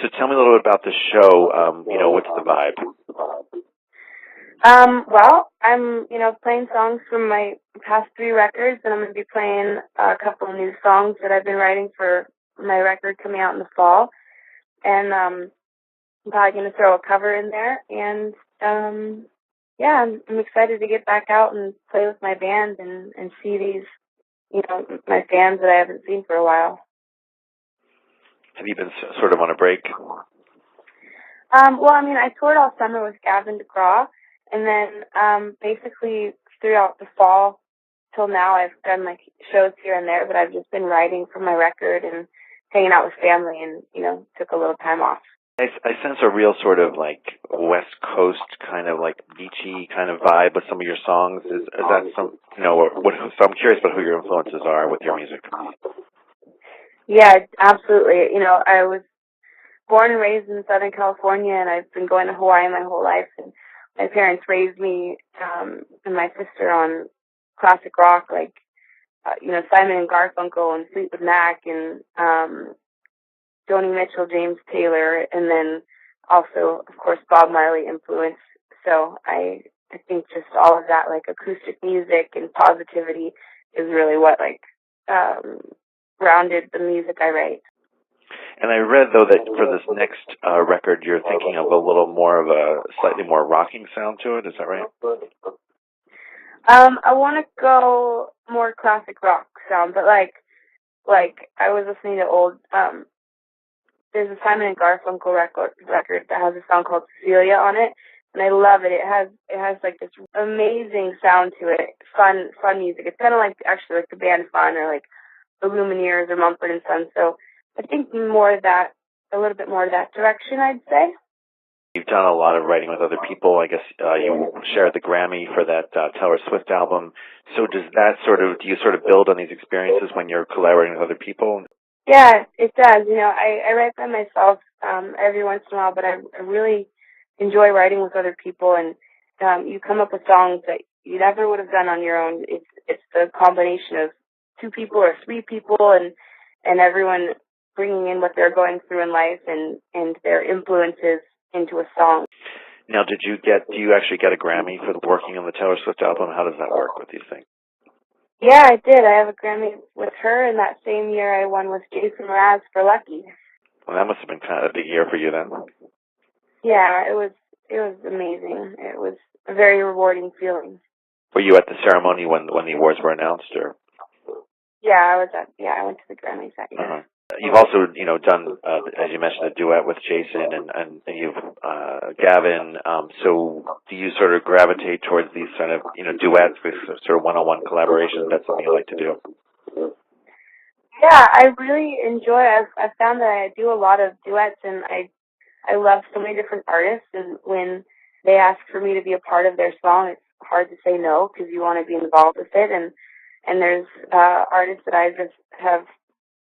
So tell me a little bit about the show. What's the vibe? Well, I'm, playing songs from my past 3 records, and I'm going to be playing a couple of new songs that I've been writing for my record coming out in the fall. And I'm probably going to throw a cover in there. And, yeah, I'm excited to get back out and play with my band and see these, my fans that I haven't seen for a while. Have you been sort of on a break? Well, I toured all summer with Gavin DeGraw, and then basically throughout the fall till now I've done like shows here and there, but I've just been writing for my record and hanging out with family and, took a little time off. I sense a real sort of like West Coast kind of like beachy kind of vibe with some of your songs. Is that some, so I'm curious about who your influences are with your music. Yeah, absolutely. I was born and raised in Southern California, and I've been going to Hawaii my whole life. And my parents raised me and my sister on classic rock, like Simon and Garfunkel and Fleetwood Mac and Joni Mitchell, James Taylor, and then also, of course, Bob Marley influence. So I think just all of that, like acoustic music and positivity, is really what rounded the music I write. And I read, though, that for this next record, you're thinking of a little more of a slightly more rocking sound to it. Is that right? I want to go more classic rock sound, but like I was listening to old. There's a Simon and Garfunkel record that has a song called Cecilia on it, and I love it. It has like this amazing sound to it. Fun music. It's kind of like actually like the band Fun or like the Lumineers or Mumford and Sons. So I think more of that, a little bit more of that direction, I'd say. You've done a lot of writing with other people. I guess you shared the Grammy for that Taylor Swift album. So do you sort of build on these experiences when you're collaborating with other people? Yeah, it does. I write by myself every once in a while, but I really enjoy writing with other people, and you come up with songs that you never would have done on your own. It's the combination of 2 people or 3 people and everyone bringing in what they're going through in life and their influences into a song. Now, do you actually get a Grammy for working on the Taylor Swift album? How does that work with these things? Yeah, I did. I have a Grammy with her, and that same year I won with Jason Mraz for Lucky. Well, that must have been kind of a big year for you then. Yeah, it was amazing. It was a very rewarding feeling. Were you at the ceremony when the awards were announced, or? Yeah, I went to the Grammys that year. Uh-huh. You've also, done, as you mentioned, a duet with Jason and you've, Gavin. So do you sort of gravitate towards these sort of, duets, with sort of one-on-one collaborations? That's something you like to do? Yeah, I really enjoy it. I've found that I do a lot of duets, and I love so many different artists, and when they ask for me to be a part of their song, it's hard to say no because you want to be involved with it. And there's artists that I just have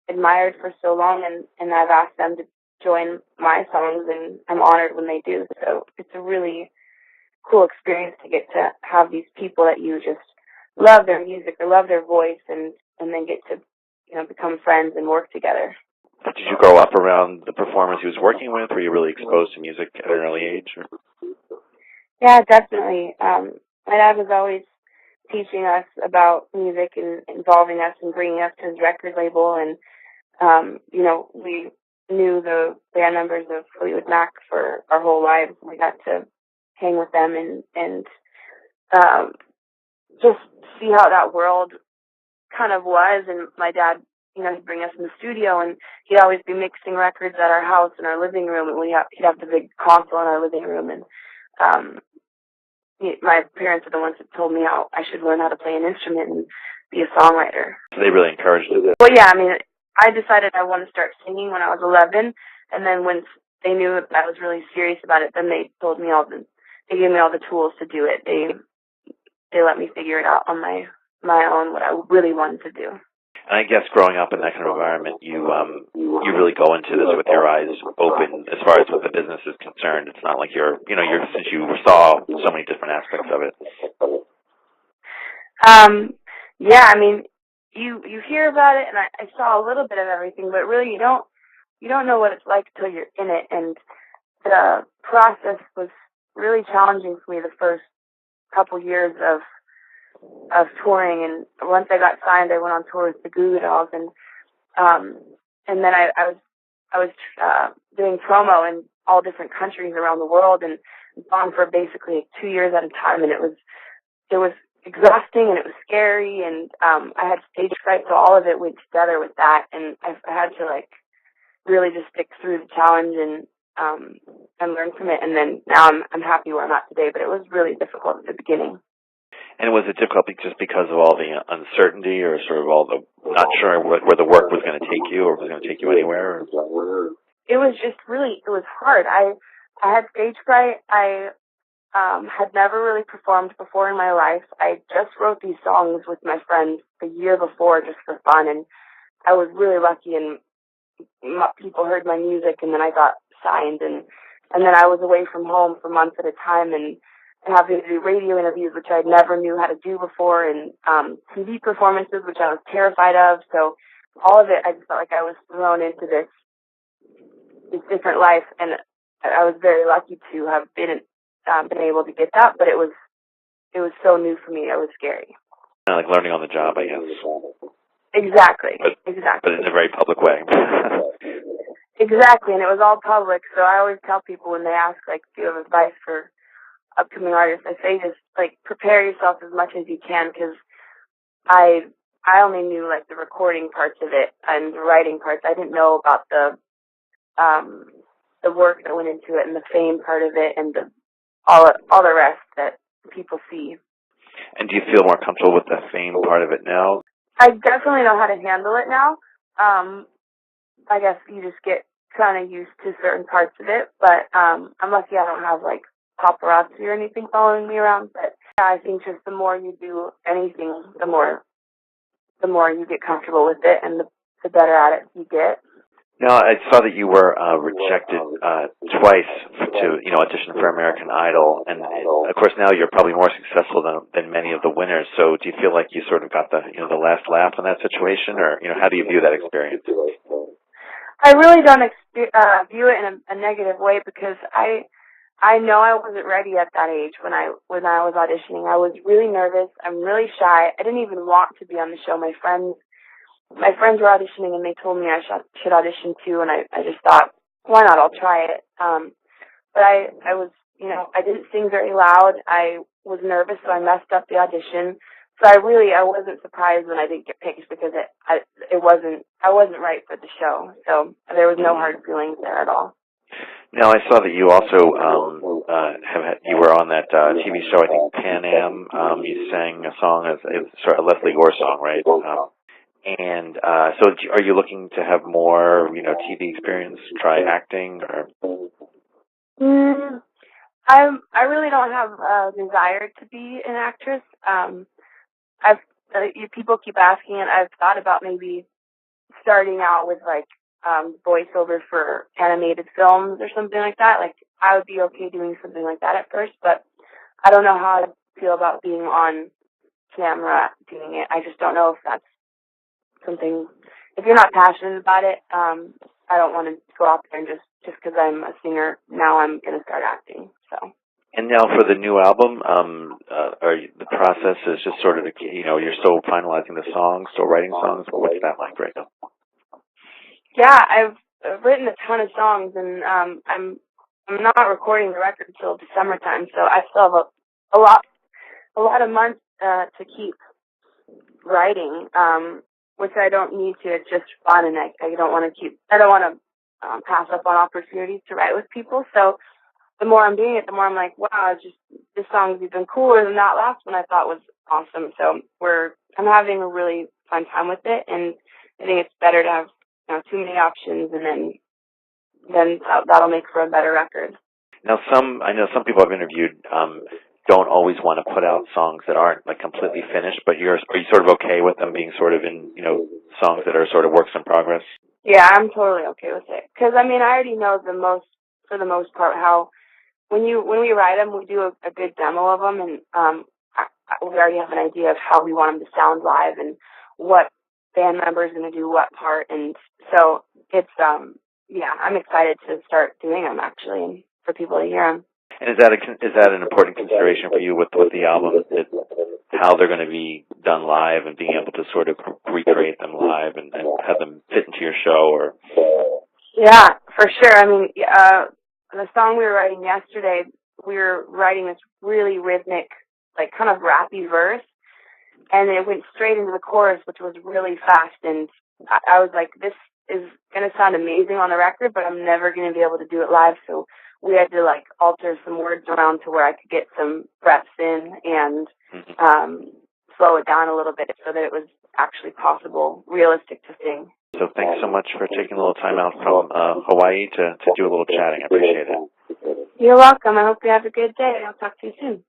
admired for so long, and I've asked them to join my songs, and I'm honored when they do. So it's a really cool experience to get to have these people that you just love their music or love their voice, and then get to become friends and work together. Did you grow up around the performers he was working with? Were you really exposed to music at an early age? Or? Yeah, definitely. My dad was always teaching us about music and involving us and bringing us to his record label, and we knew the band members of Fleetwood Mac for our whole lives. We got to hang with them and just see how that world kind of was. And my dad, he'd bring us in the studio, and he'd always be mixing records at our house in our living room, and he'd have the big console in our living room. And my parents are the ones that told me how I should learn how to play an instrument and be a songwriter. So they really encouraged it. Well, yeah, I decided I wanted to start singing when I was 11, and then once they knew that I was really serious about it, then they gave me all the tools to do it. They let me figure it out on my own what I really wanted to do. And I guess growing up in that kind of environment, you really go into this with your eyes open as far as what the business is concerned. It's not like since you saw so many different aspects of it. Yeah, you hear about it, and I saw a little bit of everything, but really you don't you don't know what it's like till you're in it, and the process was really challenging for me the first couple years of touring. And once I got signed, I went on tour with the Goo Goo Dolls, and then I was doing promo in all different countries around the world, and gone for basically 2 years at a time, and it was exhausting, and it was scary, and I had stage fright, so all of it went together with that, and I had to like really just stick through the challenge and learn from it. And then now I'm happy where I'm at today, but it was really difficult at the beginning. And was it difficult just because of all the uncertainty, or sort of all the not sure where the work was going to take you, or if it was going to take you anywhere? It was just really, it was hard. I had stage fright. I had never really performed before in my life. I just wrote these songs with my friends the year before just for fun, and I was really lucky, and people heard my music, and then I got signed, and then I was away from home for months at a time, and having to do radio interviews, which I never knew how to do before, and TV performances, which I was terrified of. So all of it, I just felt like I was thrown into this different life, and I was very lucky to have been able to get that, but it was so new for me. It was scary. Kind of like learning on the job, I guess. Exactly. But in a very public way. Exactly, and it was all public. So I always tell people when they ask, like, do you have advice for upcoming artists, I say just like prepare yourself as much as you can, because I only knew like the recording parts of it and the writing parts. I didn't know about the work that went into it and the fame part of it and all the rest that people see. And do you feel more comfortable with the fame part of it now? I definitely know how to handle it now. I guess you just get kind of used to certain parts of it, but I'm lucky I don't have like paparazzi or anything following me around. But yeah, I think just the more you do anything, the more you get comfortable with it, and the better at it you get. Now, I saw that you were rejected twice to audition for American Idol, and of course now you're probably more successful than many of the winners. So, do you feel like you sort of got the last laugh in that situation, or how do you view that experience? I really don't view it in a negative way, because I know I wasn't ready at that age when I was auditioning. I was really nervous. I'm really shy. I didn't even want to be on the show. My friends were auditioning, and they told me I should audition too, and I just thought, why not? I'll try it. But I was, I didn't sing very loud. I was nervous, so I messed up the audition. So I wasn't surprised when I didn't get picked, because I wasn't right for the show. So there was no hard feelings there at all. Now, I saw that you also you were on that TV show, I think Pan Am. You sang a song, a Leslie Gore song, right? And so are you looking to have more, TV experience, try acting, or? I really don't have a desire to be an actress. People keep asking, and I've thought about maybe starting out with like voiceover for animated films or something like that. Like, I would be okay doing something like that at first, but I don't know how I feel about being on camera doing it. I just don't know if that's something. If you're not passionate about it, I don't want to go out there and just because I'm a singer, now I'm going to start acting. So. And now for the new album, the process is just sort of, you're still finalizing the songs, still writing songs. What's that like right now? Yeah, I've written a ton of songs, and I'm not recording the record until December time, so I still have a lot of months to keep writing, which I don't need to. It's just fun, and I don't want to pass up on opportunities to write with people. So the more I'm doing it, the more I'm like, wow, this song's even cooler than that last one I thought was awesome. So I'm having a really fun time with it, and I think it's better to have too many options, and then that'll make for a better record. Now, I know some people I've interviewed don't always want to put out songs that aren't like completely finished, but are you sort of okay with them being sort of in songs that are sort of works in progress? Yeah, I'm totally okay with it, because I already know for the most part how when we write them, we do a good demo of them, and we already have an idea of how we want them to sound live and what band member is going to do what part, and so it's yeah, I'm excited to start doing them actually, and for people to hear them. And is that an important consideration for you with the album, that how they're going to be done live and being able to sort of recreate them live and have them fit into your show? Or yeah, for sure. I mean, the song we were writing yesterday, we were writing this really rhythmic, like kind of rappy verse, and it went straight into the chorus, which was really fast. And I was like, this is going to sound amazing on the record, but I'm never going to be able to do it live. So we had to like alter some words around to where I could get some breaths in and slow it down a little bit so that it was actually possible, realistic to sing. So thanks so much for taking a little time out from Hawaii to do a little chatting. I appreciate it. You're welcome. I hope you have a good day. I'll talk to you soon.